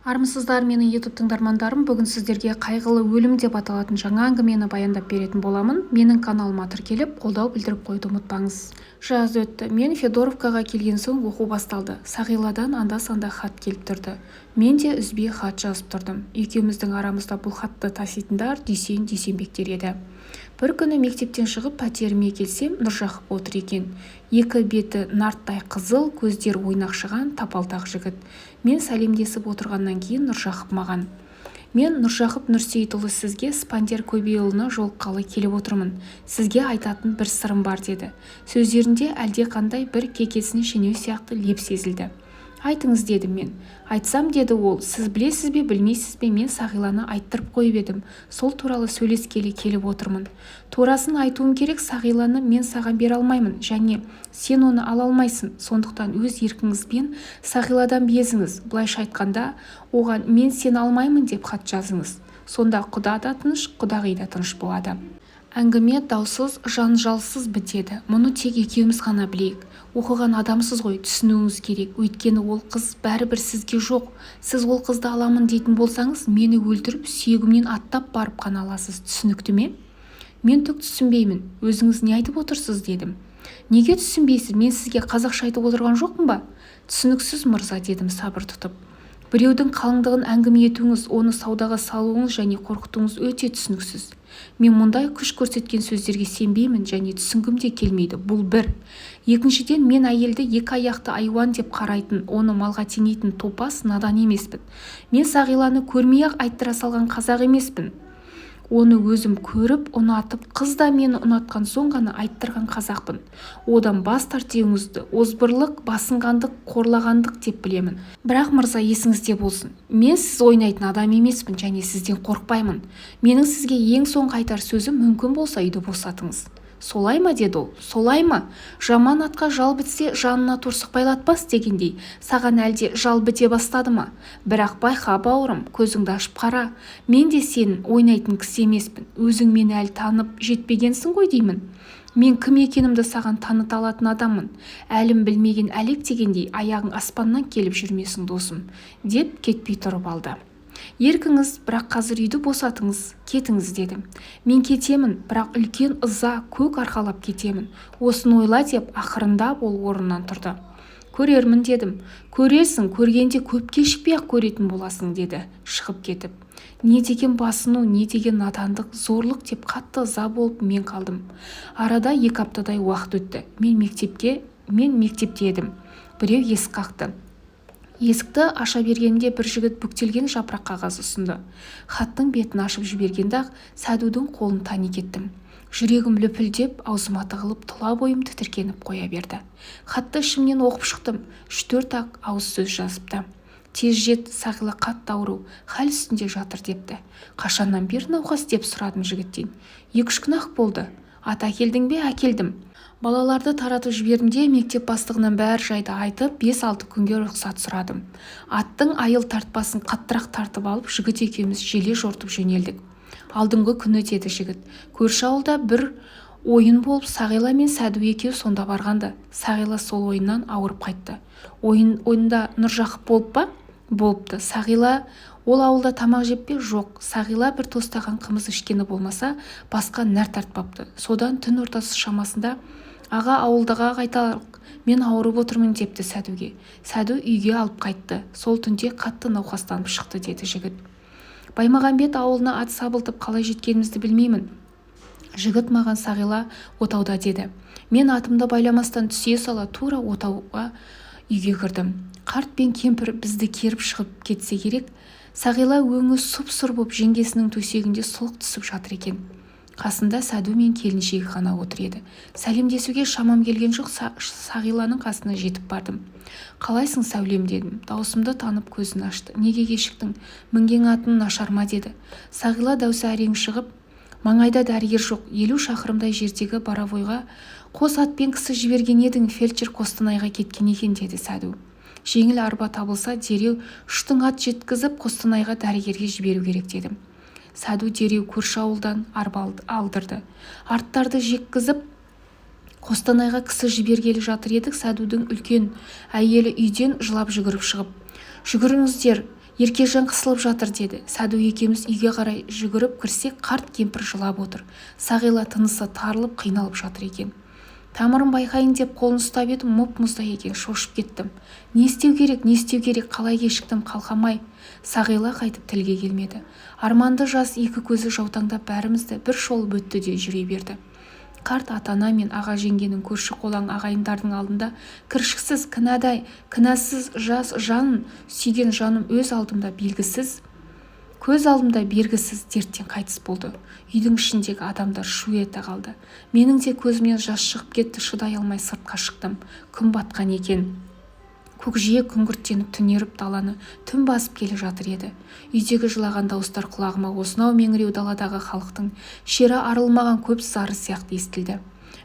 Армысыздар, менің YouTube тыңдармандарым. Бүгін сіздерге қайғылы өлім деп аталатын жаңа әңгімені баяндап беретін боламын. Менің каналыма тіркеліп, қолдау білдіріп қойды ұмытпаңыз. Жаз өтті. Мен Федоровкаға келген соң оқу басталды. Сағиладан анда-санда хат келіп тұрды. Мен де үзбей хат жазып тұрдым. Екеуміздің арамызда бұл хатты таситындар Дүйсен Дүйсенбектер еді. Бір күні мектептен шығып пәтеріме келсем, Нұржақып отыр екен. Екі беті нарттай қызыл, көздер ойнақшыған тапалтақ жігіт. Мен сәлемдесіп отырғаннан кейін Нұржақып маған: "Мен Нұржақып Нұрсейітұлы, сізге Спандияр Көбейұлына жолыққалы келіп отырмын. Сізге айтатын бір сырым бар", деді. Сөздерінде әлдеқандай бір кекесін шенеу сияқты леп сезілді. "Айтыңыз", дедім мен. "Айтсам", деді ол, "сіз білесіз бе, білмейсіз бе, мен Сағиланы айттырып қойып едім. Сол туралы сөйлескелі келіп отырмын. Турасын айтуым керек, Сағиланы мен саған бере алмаймын, және сен оны ала алмайсың. Сондықтан өз еркіңізбен Сағиладан безіңіз. Былайша айтқанда, оған мен сені алмаймын деп хат жазыңыз. Сонда құда да тыныш, құдағи да тыныш болады." Әңгіме даусыз, жанжалсыз бітеді. Мұны тек екеуміз ғана білейік. Оқыған адамсыз ғой, түсінуіңіз керек. Өйткені ол қыз бәрібір сізге жоқ. Сіз ол қызды аламын дейтін болсаңыз, мені өлтіріп, сүйегімнен аттап барып қана аласыз. Түсінікті ме? Мен түк түсінбеймін. Өзіңіз не айтып отырсыз, дедім. Неге түсінбейсіз? Мен сізге қазақша айтып отырған жоқпын ба? Түсініксіз, мырза, дедім сабыр тұтып. Біреудің қалыңдығын әңгіме етуіңіз, оны саудаға салуыңыз және қорқытуыңыз өте түсініксіз. Мен мұндай күш көрсеткен сөздерге сенбеймін және түсінгім де келмейді. Бұл бір. Екіншіден, мен әйелді екі аяқты айуан деп қарайтын, оны малға теңейтін топас, надан емеспін. Мен Сағиланы көрмей-ақ айттыра салған қазақ емеспін. Оны өзім көріп, ұнатып, қыз да мені ұнатқан соң ғана айттырған қазақпын. Одан бас тартуыңызды озбырлық, басынғандық, қорлағандық деп білемін. Бірақ, мырза, есіңізде болсын. Мен сіз ойнайтын адам емеспін және сізден қорықпаймын. Менің сізге ең соңғы айтар сөзім, мүмкін болса үйді босатыңыз. Солай ма, деді ол. Солай ма? Жаман атқа жал бітсе, жанына торсық байлатпас дегендей, саған әлде жал біте бастады ма? Бірақ байқа, бауырым, көзіңді ашып қара. Мен де сенің ойнайтын кісі емеспін. Өзің мені әлі танып жетпегенсің ғой деймін. Мен кім екенімді саған таныта алатын адаммын. Әлім білмеген әлек дегендей, аяғың аспаннан келіп жүрмесің, досым, деп кетпей тұрып алды. Еркіңіз, бірақ қазір үйді босатыңыз, кетіңіз, дедім. Мен кетемін, бірақ үлкен ыза, көк арқалап кетемін. Осыны ойла, деп ақырындап ол орнынан тұрды. Көрермін, дедім. Көрерсің, көргенде көп кешікпей-ақ көретін боласың, деді, шығып кетіп. Не деген басыну, не деген надандық, зорлық деп қатты ыза болып мен қалдым. Арада 2 аптадай уақыт өтті. Мен мектепте едім. Біреу есік қақты. Есікті аша бергенде бір жігіт бүктелген жапырақ қағаз ұсынды. Хаттың бетін ашып жібергенде-ақ Сәдудің қолын тани кеттім. Жүрегім лүпілдеп, аузыма тығылып, тұла бойым тітіркеніп қоя берді. Хатты ішімнен оқып шықтым. 3-4 ауыз сөз жазыпты. Тез жет, Сағила қатты ауру, хал үстінде жатыр, депті. Қашаннан бері науқас, деп сұрадым жігіттен. 2-3 күн-ақ болды. Ат әкелдің бе? Әкелдім. Балаларды таратып жібердім, мектеп бастығынан бәр жайды айтып, 5-6 күнге рұқсат сұрадым. Аттың айыл тартпасын қаттырақ тартып алып, жігіт екеуміз желе жортып жөнелдік. Алдыңғы күні, деді жігіт. Көрші ауылда бір ойын болып, Сағила мен Сәду екеу сонда барғанды. Сағила сол ойыннан ауырып қайтты. Ойында Нұржақып болып па? Болыпты. Сағила ол ауылда тамақ жеп пе? Жоқ. Сағила бір тостаған қымыз ішкені болмаса, басқа нәр тартпапты. Содан түн ортасы шамасында: "Аға, ауылдаға қайталық, мен ауырып отырмын", депті Сәдуге. Сәду үйге алып қайтты. Сол түнде қатты науқастанып шықты, деді жігіт. Баймағамбет ауылына ат сабылтып қалай жеткенімізді білмеймін. Жігіт маған: "Сағила отауда", деді. Мен атымды байламастан түсе сала тура отауға үйге кірдім. Қарт пен кемпір бізді керіп шығып кетсе керек. Сағила өңі сұп-сұр боп жеңгесінің төсегінде сұлық түсіп жатыр екен. Қасында Сәду мен келіншегі ғана отыр еді. Сәлемдесуге шамам келген жоқ, Сағиланың қасына жетіп бардым. "Қалайсың, сәулем", дедім. Даусымды танып көзін ашты. "Неге кешіктің? Мінген атың нашар ма?" деді. Сағила даусы әрең шығып: "Маңайда дәрігер жоқ, 50 шақырымдай жердегі Боровойға қос атпен кісі жіберген едің, фельдшер Қостанайға кеткен екен", деді Сәду. "Жеңіл арба табылса, дереу 3 ат жеткізіп Қостанайға дәрігерге жіберу керек", дедім. Сәду дереу көрші ауылдан арба алдырды. Арттарды жеккізіп Қостанайға кісі жібергелі жатыр едік. Сәдудің үлкен әйелі үйден жылап жүгіріп шығып: "Жүгіріңіздер, Еркежан қысылып жатыр деді. Сәду екеуміз үйге қарай жүгіріп кірсек, қарт кемпір жылап отыр. Сағила тынысы тарылып қиналып жатыр екен. Тамырын байқайын деп қолын ұстап едім, мұп-мұздай екен, шошып кеттім. Не істеу керек, қалай кешіктім, қалқамай. Сағила қайтып тілге келмеді. Арманды жас екі көзі жаутаңдап бәрімізді бір шолып өтті де жүре берді. Қарт ата-ана мен аға жеңгенің көрші-қолаң ағайындардың алдында кіршіксіз, кінәсіз жас жанын сүйген жаным өз алдымда көз алдымда бергісіз дерттен қайтыс болды. Үйдің ішіндегі адамдар шу ете қалды. Менің де көзімнен жас шығып кетті, шыдай алмай сыртқа шықтым. Күн батқан екен. Көкжиек күңгірттеніп түнеріп даланы түн басып келе жатыр еді. Үйдегі жылаған дауыстар құлағыма осынау меңіреу даладағы халықтың шері арылмаған көп зары сияқты естілді.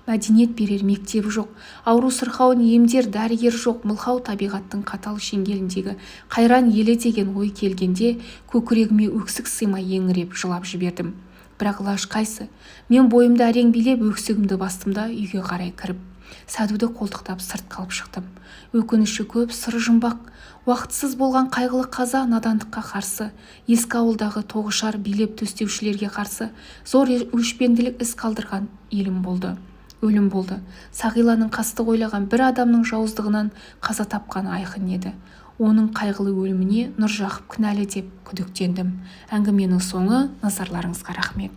Мәдениет берер мектебі жоқ, ауру сырқауын емдер дәрігер жоқ, мылқау табиғаттың қатал шеңгеліндегі қайран елі деген ой келгенде көкірегіме өксік сыймай еңіреп жылап жібердім. Бірақ лаж қайсы? Мен бойымды әрең билеп өксігімді бастым да үйге қарай кіріп Сәдуді қолтықтап сыртқа алып шықтым. Өкініші көп, сыры жұмбақ. Уақытсыз болған қайғылы қаза надандыққа қарсы, ескі ауылдағы тоғышар билеп төстеушілерге қарсы зор өшпенділік із қалдырған өлім болды. Сағиланың қастық ойлаған бір адамның жауыздығынан қаза тапқаны айқын еді. Оның қайғылы өліміне Нұржақып кінәлі деп күдіктендім. Әңгіменің соңы. Назарларыңызға рахмет.